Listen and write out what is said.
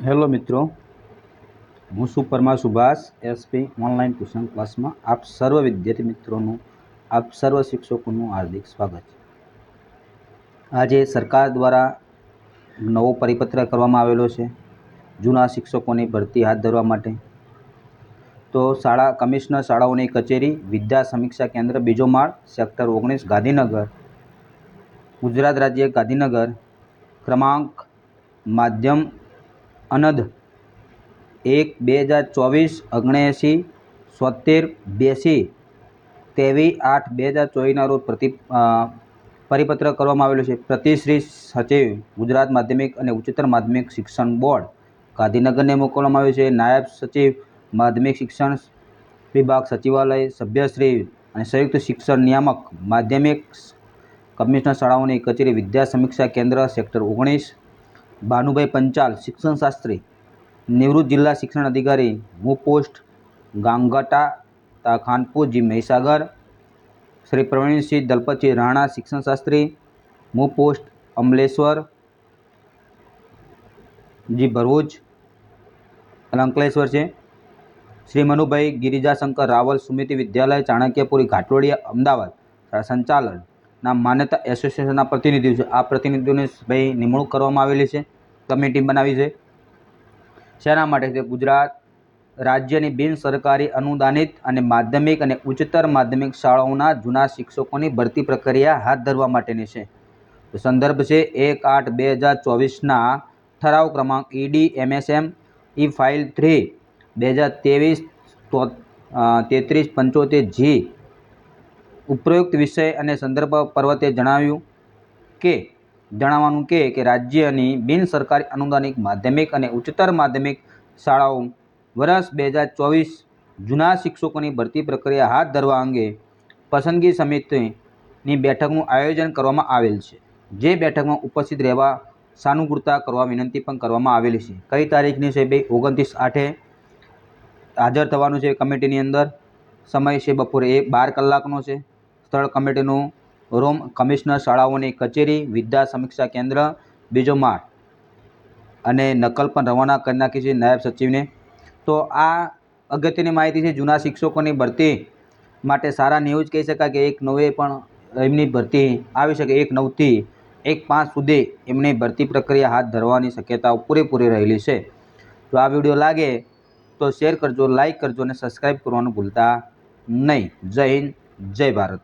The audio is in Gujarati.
હેલો મિત્રો, હું છું Parmar Subhash SP online tuition ક્લાસમાં આપ સર્વ વિદ્યાર્થી મિત્રોનું આપ સર્વ શિક્ષકોનું હાર્દિક સ્વાગત છે। આજે સરકાર દ્વારા નવો પરિપત્ર કરવામાં આવેલો છે જૂના શિક્ષકોની ભરતી હાથ ધરવા માટે। તો શાળા કમિશનર શાળાઓની કચેરી વિદ્યા સમીક્ષા કેન્દ્ર બીજો માળ સેક્ટર 19 ગાંધીનગર ગુજરાત રાજ્ય ગાંધીનગર ક્રમાંક માધ્યમ અનદ 1/2024 79 23/8/2024 રોજ પરિપત્ર કરવામાં આવેલો છે। પ્રતિ શ્રી સચિવ ગુજરાત માધ્યમિક અને ઉચ્ચતર માધ્યમિક શિક્ષણ બોર્ડ ગાંધીનગરને મોકલવામાં આવ્યો છે। નાયબ સચિવ માધ્યમિક શિક્ષણ વિભાગ સચિવાલય સભ્યશ્રી અને સંયુક્ત શિક્ષણ નિયામક માધ્યમિક કમિશનર શાળાઓની કચેરી વિદ્યા સમીક્ષા કેન્દ્ર સેક્ટર 19 ભાનુભાઈ પંચાલ શિક્ષણ શાસ્ત્રી નિવૃત્ત જિલ્લા શિક્ષણ અધિકારી હું પોસ્ટ ગાંગટા તા ખાનપુર જી મહીસાગર શ્રી પ્રવીણસિંહ દલપતસિંહ રાણા શિક્ષણ શાસ્ત્રી હું પોસ્ટ અમલેશ્વર જી ભરૂચ અંકલેશ્વર છે। શ્રી મનુભાઈ ગિરિજાશંકર રાવલ સુમિતિ વિદ્યાલય ચાણક્યપુરી ઘાટલોડિયા અમદાવાદ સંચાલનના માન્યતા એસોસિએશનના પ્રતિનિધિઓ છે। આ પ્રતિનિધિઓની ભાઈ નિમણૂક કરવામાં આવેલી છે, કમિટી બનાવી છે। શેના માટે છે? ગુજરાત રાજ્યની બિન સરકારી અનુદાનિત અને માધ્યમિક અને ઉચ્ચતર માધ્યમિક શાળાઓના જૂના શિક્ષકોની ભરતી પ્રક્રિયા હાથ ધરવા માટેની છે। તો સંદર્ભ છે 1/8/2024ના ઠરાવ ક્રમાંક ED MSM E file 3/2023-3375G ઉપરોક્ત વિષય અને સંદર્ભ પર્વતે જણાવવાનું કે રાજ્યની બિન સરકારી અનુદાનિત માધ્યમિક અને ઉચ્ચતર માધ્યમિક શાળાઓ વર્ષ 2024 જૂના શિક્ષકોની ભરતી પ્રક્રિયા હાથ ધરવા અંગે પસંદગી સમિતિની બેઠકનું આયોજન કરવામાં આવેલ છે। જે બેઠકમાં ઉપસ્થિત રહેવા સાનુકૂળતા કરવા વિનંતી પણ કરવામાં આવેલી છે। કઈ તારીખની છે ભાઈ? 29/8 હાજર થવાનું છે કમિટીની અંદર। સમય છે બપોરે 12 કલાકનો છે। સ્થળ કમિટીનું રૂમ કમિશનર શાળાઓની કચેરી વિદ્યા સમીક્ષા કેન્દ્ર બીજો માળ અને નકલ પણ રવાના કરી નાખી છે નાયબ સચિવને। તો આ અગત્યની માહિતી છે જૂના શિક્ષકોની ભરતી માટે સારા ન્યૂઝ કહી શકાય કે 1/9 પણ એમની ભરતી આવી શકે। 1/9થી 1/5 સુધી એમની ભરતી પ્રક્રિયા હાથ ધરવાની શક્યતાઓ પૂરેપૂરી રહેલી છે। તો આ વિડીયો લાગે તો શેર કરજો, લાઈક કરજો અને સબસ્ક્રાઈબ કરવાનું ભૂલતા નહીં। જય હિન્દ, જય ભારત।